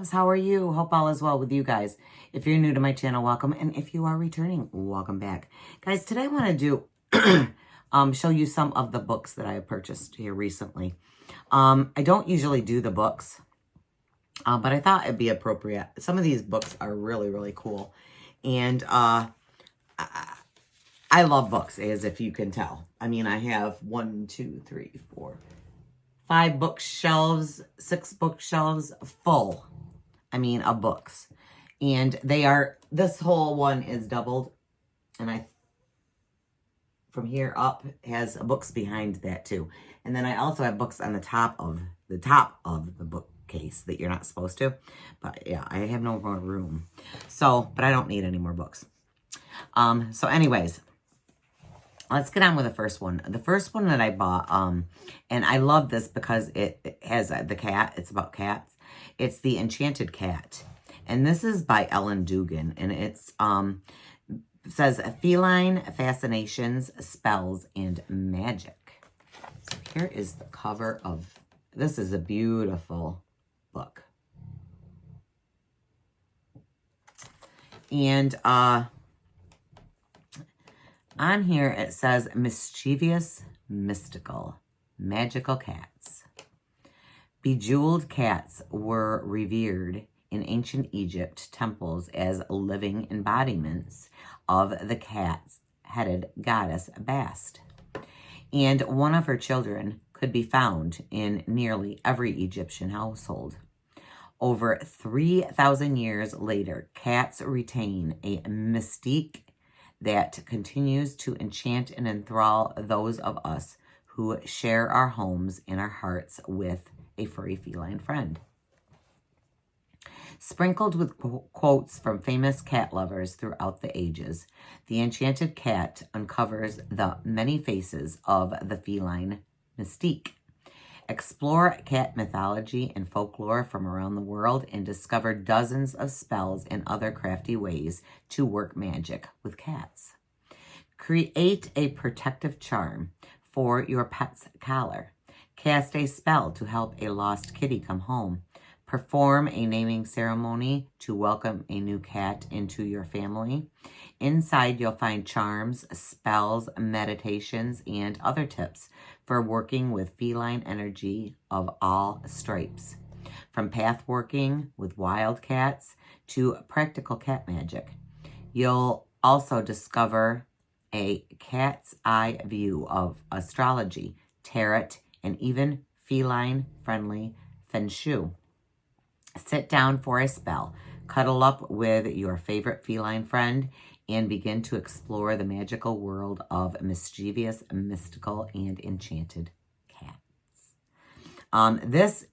loves. How are you? Hope all is well with you guys. If you're new to my channel, welcome. And if you are returning, welcome back. Guys, today I want to do show you some of the books that I have purchased here recently. I don't usually do the books, but I thought it'd be appropriate. Some of these books are really, really cool. And I love books, as if you can tell. I mean, I have 5 bookshelves, 6 bookshelves full, of books. And this whole one is doubled. And from here up, has books behind that too. And then I also have books on the top of the bookcase that you're not supposed to. But yeah, I have no more room. But I don't need any more books. So anyways, let's get on with the first one. The first one that I bought, and I love this because it has the cat. It's about cats. It's The Enchanted Cat. And this is by Ellen Dugan. And it says Feline Fascinations, Spells, and Magic. So here is the cover of, this is a beautiful book. And on here, it says mischievous, mystical, magical cats. Bejeweled cats were revered in ancient Egypt temples as living embodiments of the cat-headed goddess Bast. And one of her children could be found in nearly every Egyptian household. Over 3,000 years later, cats retain a mystique that continues to enchant and enthrall those of us who share our homes and our hearts with a furry feline friend. Sprinkled with quotes from famous cat lovers throughout the ages, The Enchanted Cat uncovers the many faces of the feline mystique. Explore cat mythology and folklore from around the world and discover dozens of spells and other crafty ways to work magic with cats. Create a protective charm for your pet's collar. Cast a spell to help a lost kitty come home. Perform a naming ceremony to welcome a new cat into your family. Inside, you'll find charms, spells, meditations, and other tips for working with feline energy of all stripes. From path working with wild cats to practical cat magic. You'll also discover a cat's eye view of astrology, tarot, and even feline-friendly feng shui. Sit down for a spell, cuddle up with your favorite feline friend, and begin to explore the magical world of mischievous, mystical, and enchanted cats. This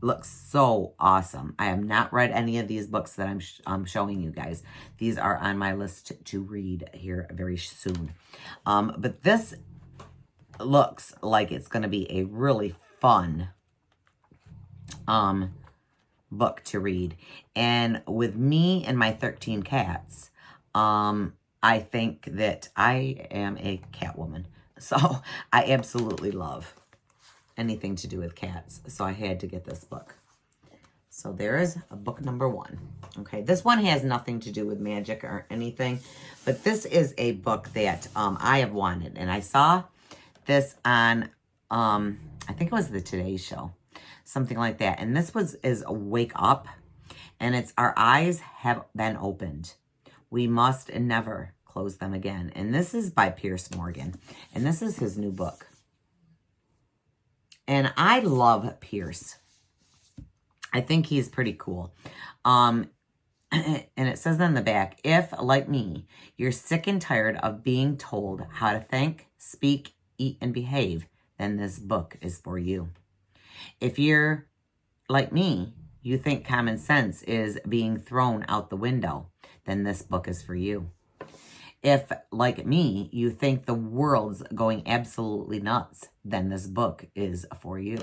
looks so awesome. I have not read any of these books that I'm showing you guys. These are on my list to read here very soon. But this looks like it's going to be a really fun book to read. And with me and my 13 cats, I think that I am a cat woman. So I absolutely love anything to do with cats. So I had to get this book. So there is book number 1. Okay, this one has nothing to do with magic or anything, but this is a book that I have wanted. And I saw this on, I think it was the Today Show. Something like that. And this is Wake Up. And it's Our Eyes Have Been Opened. We Must Never Close Them Again. And this is by Piers Morgan. And this is his new book. And I love Piers. I think he's pretty cool. And it says on the back, if, like me, you're sick and tired of being told how to think, speak, eat, and behave, then this book is for you. If you're like me, you think common sense is being thrown out the window, then this book is for you. If, like me, you think the world's going absolutely nuts, then this book is for you.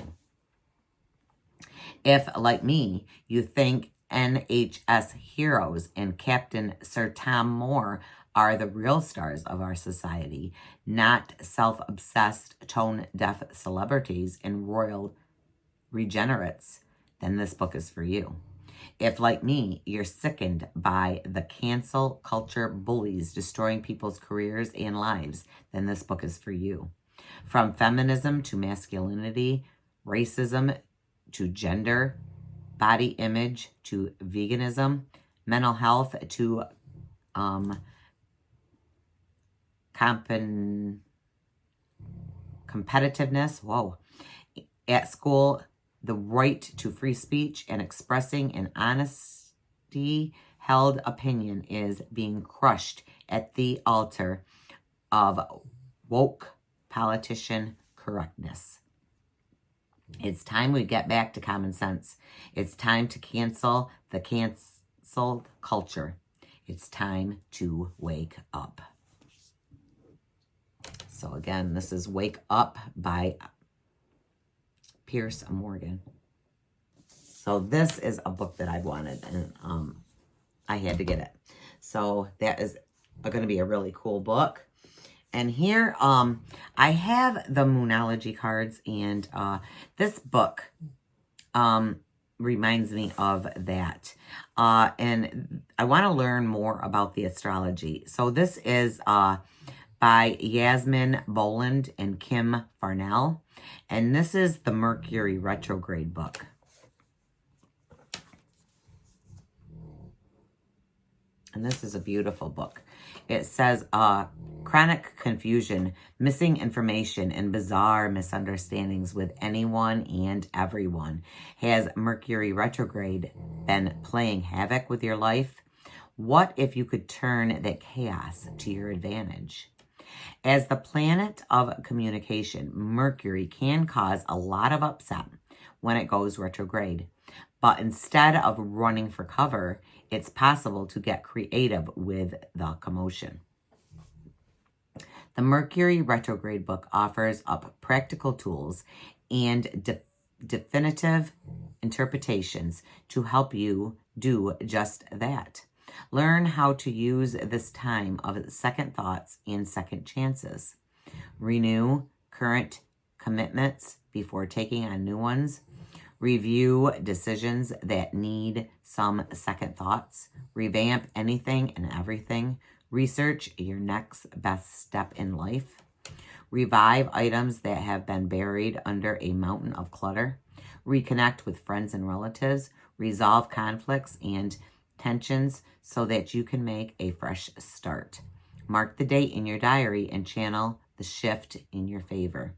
If, like me, you think NHS heroes and Captain Sir Tom Moore are the real stars of our society, not self-obsessed, tone-deaf celebrities and royal regenerates, then this book is for you. If, like me, you're sickened by the cancel culture bullies destroying people's careers and lives, then this book is for you. From feminism to masculinity, racism to gender, body image to veganism, mental health to competitiveness, at school, the right to free speech and expressing an honesty held opinion is being crushed at the altar of woke politician correctness. It's time we get back to common sense. It's time to cancel the canceled culture. It's time to wake up. So again, this is Wake Up by Piers Morgan. So this is a book that I wanted, and I had to get it. So that is going to be a really cool book. And here I have the Moonology cards, and this book reminds me of that. And I want to learn more about the astrology. So this is by Yasmin Boland and Kim Farnell. And this is the Mercury retrograde book. And this is a beautiful book. It says, chronic confusion, missing information, and bizarre misunderstandings with anyone and everyone. Has Mercury retrograde been playing havoc with your life? What if you could turn that chaos to your advantage? As the planet of communication, Mercury can cause a lot of upset when it goes retrograde. But instead of running for cover, it's possible to get creative with the commotion. The Mercury retrograde book offers up practical tools and definitive interpretations to help you do just that. Learn how to use this time of second thoughts and second chances. Renew current commitments before taking on new ones. Review decisions that need some second thoughts. Revamp anything and everything. Research your next best step in life. Revive items that have been buried under a mountain of clutter. Reconnect with friends and relatives. Resolve conflicts and tensions so that you can make a fresh start. Mark the date in your diary and channel the shift in your favor.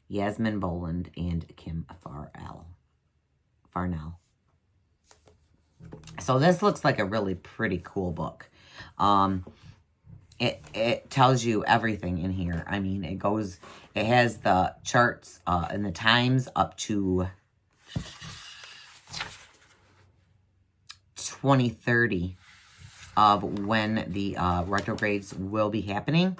Yasmin Boland and Kim Farnell. So this looks like a really pretty cool book. It tells you everything in here. I mean, it has the charts and the times up to 2030 of when the retrogrades will be happening.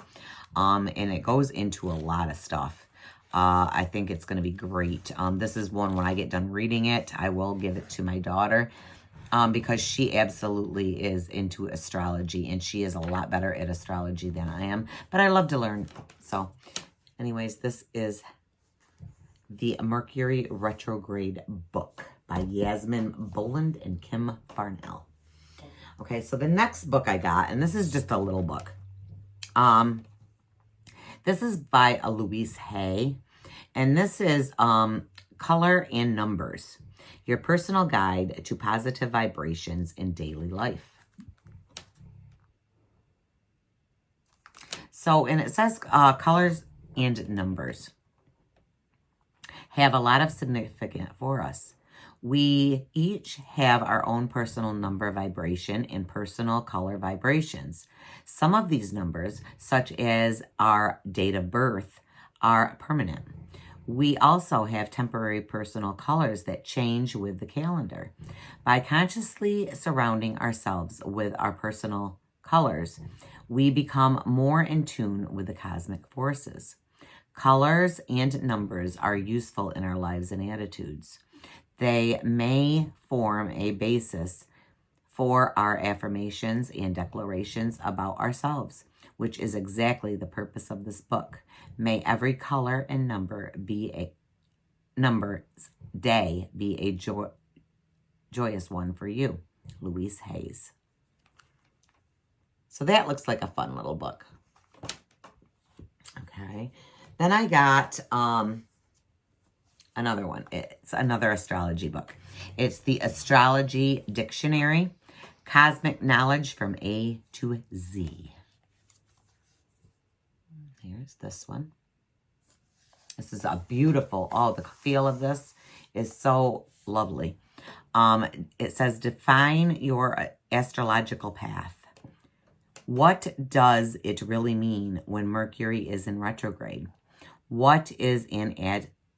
And it goes into a lot of stuff. I think it's going to be great. This is one, when I get done reading it, I will give it to my daughter because she absolutely is into astrology, and she is a lot better at astrology than I am. But I love to learn. So anyways, this is the Mercury retrograde book by Yasmin Boland and Kim Farnell. Okay, so the next book I got, and this is just a little book. This is by Louise Hay, and this is Color and Numbers, your personal guide to positive vibrations in daily life. So, and it says colors and numbers have a lot of significance for us. We each have our own personal number vibration and personal color vibrations. Some of these numbers, such as our date of birth, are permanent. We also have temporary personal colors that change with the calendar. By consciously surrounding ourselves with our personal colors, we become more in tune with the cosmic forces. Colors and numbers are useful in our lives and attitudes. They may form a basis for our affirmations and declarations about ourselves, which is exactly the purpose of this book. May every color and number day be a joyous one for you. Louise Hayes. So that looks like a fun little book. Okay. Then I got another one. It's another astrology book. It's the Astrology Dictionary, Cosmic Knowledge from A to Z. Here's this one. This is a beautiful, the feel of this is so lovely. It says, define your astrological path. What does it really mean when Mercury is in retrograde? What is an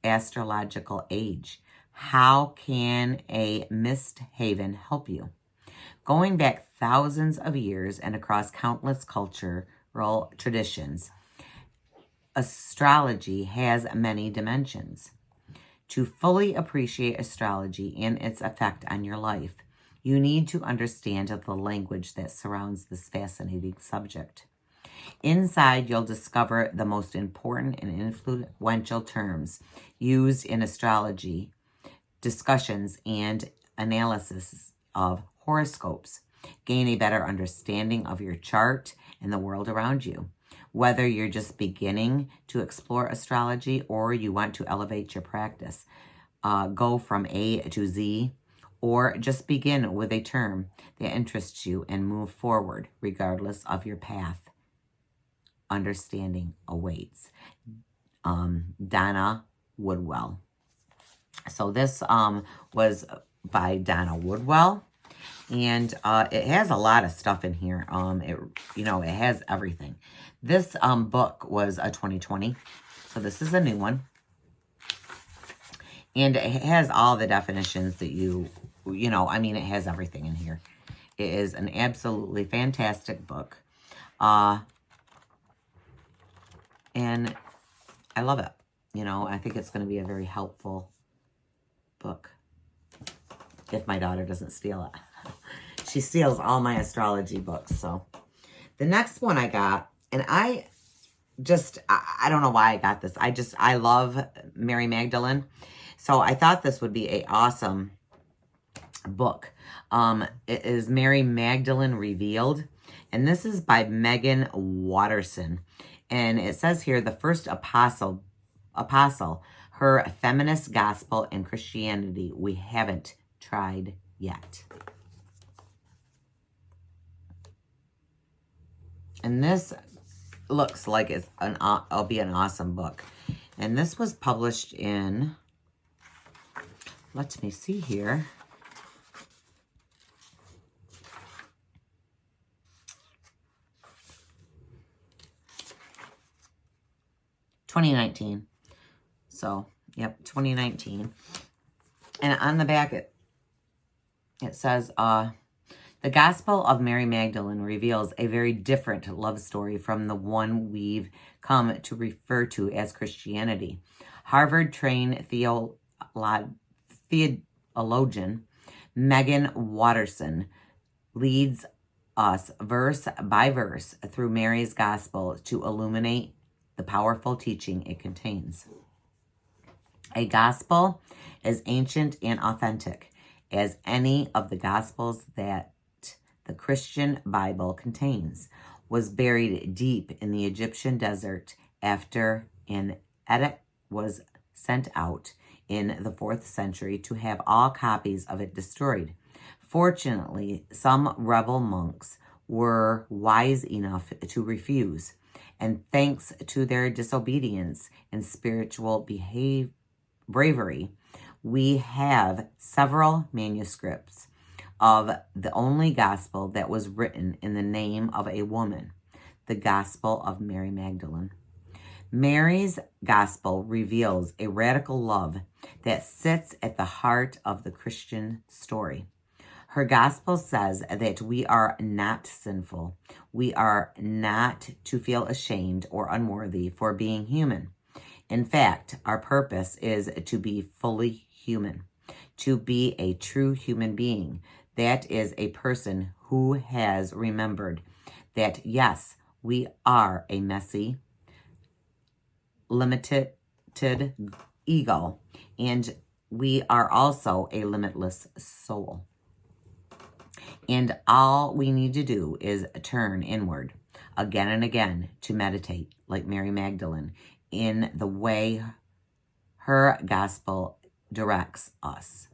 astrological age? How can a mist haven help you? Going back thousands of years and across countless cultural traditions, astrology has many dimensions. To fully appreciate astrology and its effect on your life, you need to understand the language that surrounds this fascinating subject. Inside, you'll discover the most important and influential terms used in astrology, discussions, and analysis of horoscopes. Gain a better understanding of your chart and the world around you. Whether you're just beginning to explore astrology or you want to elevate your practice, go from A to Z, or just begin with a term that interests you and move forward regardless of your path. Understanding awaits. Donna Woodwell. So this was by Donna Woodwell, and it has a lot of stuff in here. It has everything. This book was a 2020, so this is a new one, and it has all the definitions that it has everything in here. It is an absolutely fantastic book, and I love it. I think it's going to be a very helpful book if my daughter doesn't steal it. She steals all my astrology books. So the next one I got, and I don't know why I got this. I love Mary Magdalene. So I thought this would be an awesome book. It is Mary Magdalene Revealed, and this is by Megan Watterson. And it says here, the first apostle, her feminist gospel and Christianity we haven't tried yet. And this looks like it'll be an awesome book. And this was published in, let me see here. (2019). So, yep, 2019. And on the back, it says, the Gospel of Mary Magdalene reveals a very different love story from the one we've come to refer to as Christianity. Harvard-trained theologian Megan Watterson leads us verse by verse through Mary's Gospel to illuminate the powerful teaching it contains. A gospel as ancient and authentic as any of the gospels that the Christian Bible contains was buried deep in the Egyptian desert after an edict was sent out in the 4th century to have all copies of it destroyed. Fortunately, some rebel monks were wise enough to refuse, and thanks to their disobedience and spiritual bravery, we have several manuscripts of the only gospel that was written in the name of a woman, the Gospel of Mary Magdalene. Mary's gospel reveals a radical love that sits at the heart of the Christian story. Her gospel says that we are not sinful. We are not to feel ashamed or unworthy for being human. In fact, our purpose is to be fully human, to be a true human being. That is a person who has remembered that, yes, we are a messy, limited ego, and we are also a limitless soul. And all we need to do is turn inward again and again to meditate, like Mary Magdalene, in the way her gospel directs us,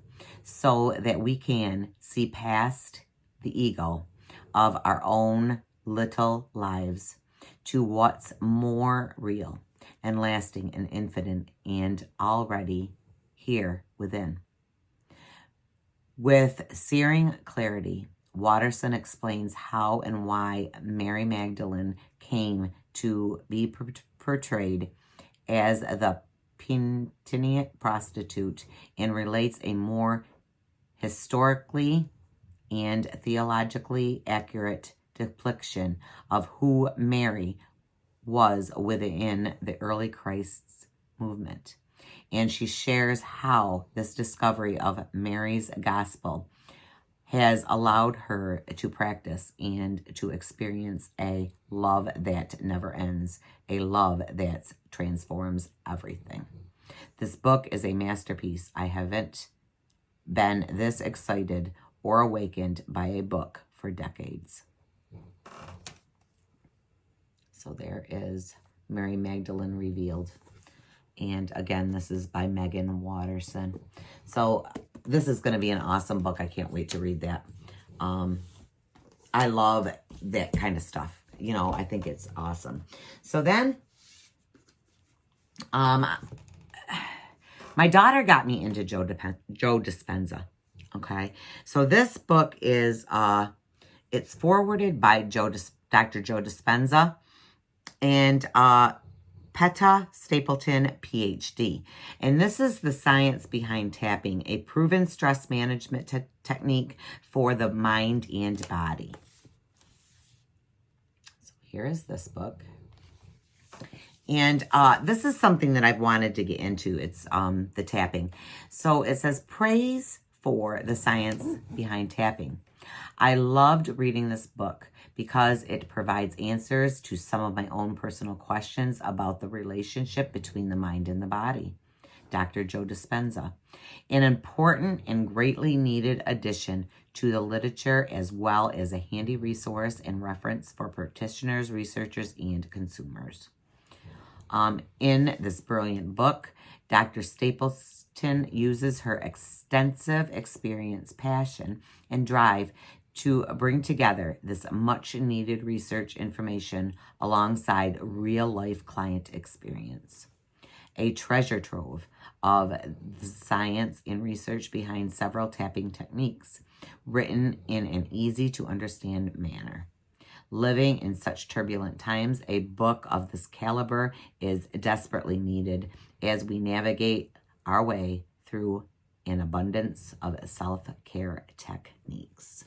so that we can see past the ego of our own little lives to what's more real and lasting and infinite and already here within. With searing clarity, Watterson explains how and why Mary Magdalene came to be portrayed as the penitent prostitute and relates a more historically and theologically accurate depiction of who Mary was within the early Christ's movement. And she shares how this discovery of Mary's gospel has allowed her to practice and to experience a love that never ends, a love that transforms everything. This book is a masterpiece. I haven't been this excited or awakened by a book for decades. So there is Mary Magdalene Revealed. And again, this is by Megan Watterson. So this is going to be an awesome book. I can't wait to read that. I love that kind of stuff. You know, I think it's awesome. So then, my daughter got me into Joe Dispenza. Okay. So this book is, it's forwarded by Dr. Joe Dispenza and, Peta Stapleton, PhD. And this is the science behind tapping, a proven stress management technique for the mind and body. So here is this book. And this is something that I've wanted to get into. It's the tapping. So it says, praise for the science behind tapping. I loved reading this book because it provides answers to some of my own personal questions about the relationship between the mind and the body. Dr. Joe Dispenza, an important and greatly needed addition to the literature, as well as a handy resource and reference for practitioners, researchers, and consumers. In this brilliant book, Dr. Stapleton uses her extensive experience, passion, and drive to bring together this much-needed research information alongside real-life client experience. A treasure trove of the science and research behind several tapping techniques, written in an easy-to-understand manner. Living in such turbulent times, a book of this caliber is desperately needed as we navigate our way through an abundance of self-care techniques.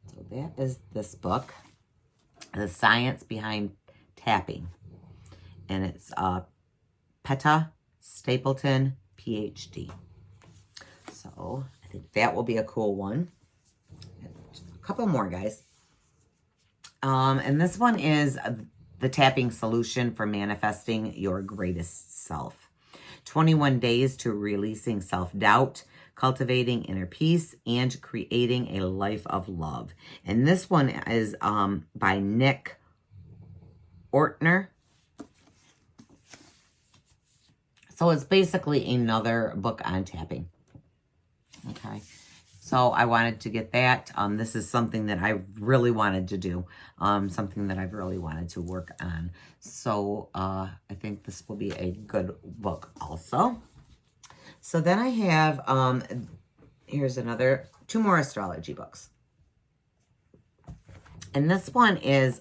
So that is this book, The Science Behind Tapping. And it's Peta Stapleton, PhD. So I think that will be a cool one. A couple more, guys. And this one is The Tapping Solution for Manifesting Your Greatest Self. 21 Days to Releasing Self-Doubt, Cultivating Inner Peace, and Creating a Life of Love. And this one is by Nick Ortner. So it's basically another book on tapping. Okay. So I wanted to get that. This is something that I really wanted to do. Something that I've really wanted to work on. So I think this will be a good book also. So then I have, here's two more astrology books. And this one is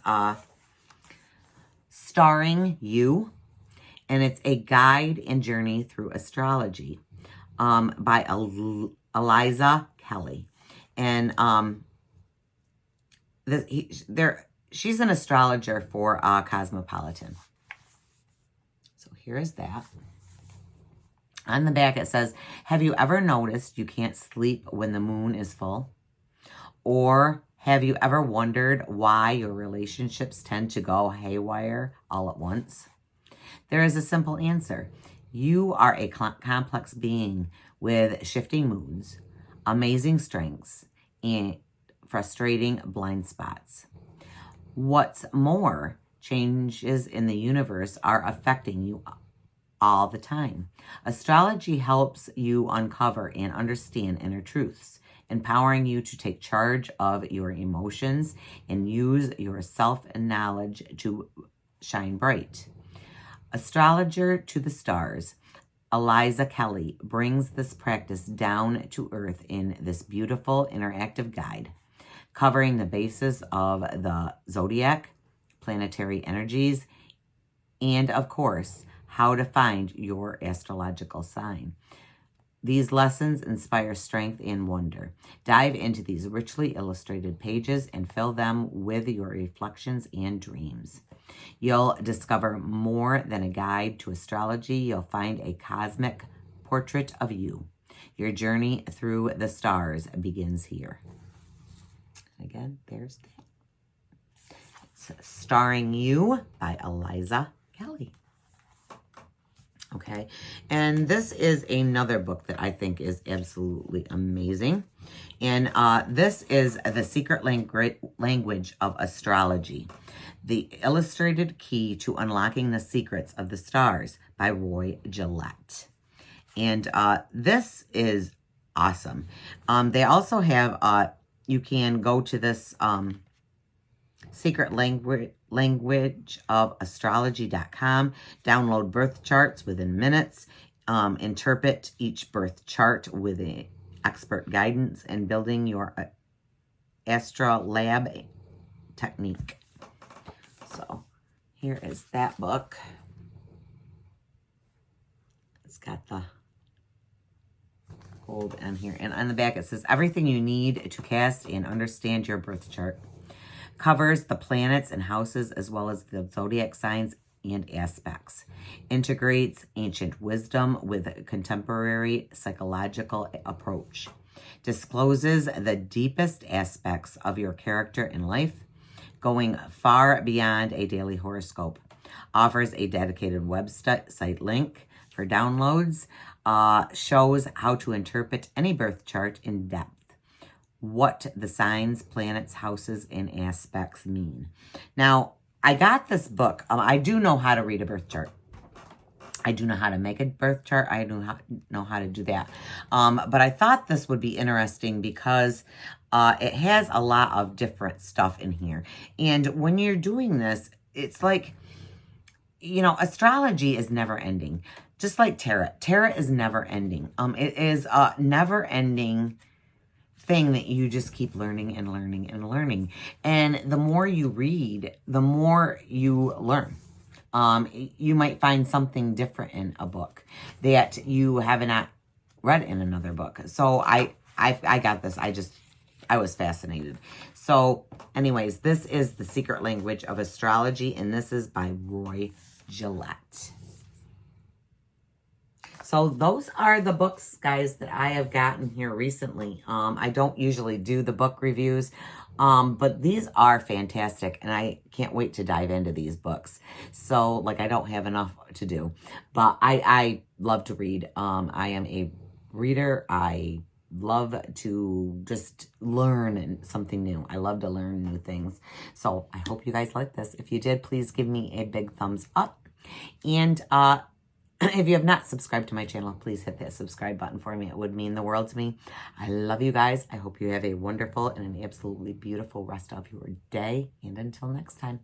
Starring You. And it's a guide and journey through astrology by Eliza Kelly. And she's an astrologer for Cosmopolitan. So here is that. On the back it says, have you ever noticed you can't sleep when the moon is full? Or have you ever wondered why your relationships tend to go haywire all at once? There is a simple answer. You are a complex being with shifting moods, amazing strengths, and frustrating blind spots. What's more, changes in the universe are affecting you all the time. Astrology helps you uncover and understand inner truths, empowering you to take charge of your emotions and use your self-knowledge to shine bright. Astrologer to the stars, Eliza Kelly brings this practice down to earth in this beautiful interactive guide, covering the basis of the zodiac, planetary energies, and of course, how to find your astrological sign. These lessons inspire strength and wonder. Dive into these richly illustrated pages and fill them with your reflections and dreams. You'll discover more than a guide to astrology. You'll find a cosmic portrait of you. Your journey through the stars begins here. Again, there's that. It's Starring You by Eliza Kelly. Okay, and this is another book that I think is absolutely amazing. And this is The Secret Language of Astrology, The Illustrated Key to Unlocking the Secrets of the Stars by Roy Gillette. And this is awesome. They also have, you can go to this Secret Language of Astrology.com, download birth charts within minutes, interpret each birth chart with expert guidance, and building your astrolab technique. So here is that book. It's got the gold on here, and on the back it says everything you need to cast and understand your birth chart. Covers the planets and houses as well as the zodiac signs and aspects. Integrates ancient wisdom with a contemporary psychological approach. Discloses the deepest aspects of your character in life, going far beyond a daily horoscope. Offers a dedicated website link for downloads. Shows how to interpret any birth chart in depth. What the signs, planets, houses, and aspects mean. Now, I got this book. I do know how to read a birth chart. I do know how to make a birth chart. I do know how to do that. But I thought this would be interesting because it has a lot of different stuff in here. And when you're doing this, it's like, you know, astrology is never ending. Just like tarot. Tarot is never ending. It is a never ending thing that you just keep learning and learning and learning. And the more you read, the more you learn. You might find something different in a book that you have not read in another book. So I got this. I was fascinated. So anyways, this is The Secret Language of Astrology, and this is by Roy Gillette. So those are the books, guys, that I have gotten here recently. I don't usually do the book reviews, but these are fantastic, and I can't wait to dive into these books. So, like, I don't have enough to do, but I love to read. I am a reader. I love to just learn something new. I love to learn new things. So I hope you guys like this. If you did, please give me a big thumbs up. And if you have not subscribed to my channel, please hit that subscribe button for me. It would mean the world to me. I love you guys. I hope you have a wonderful and an absolutely beautiful rest of your day. And until next time.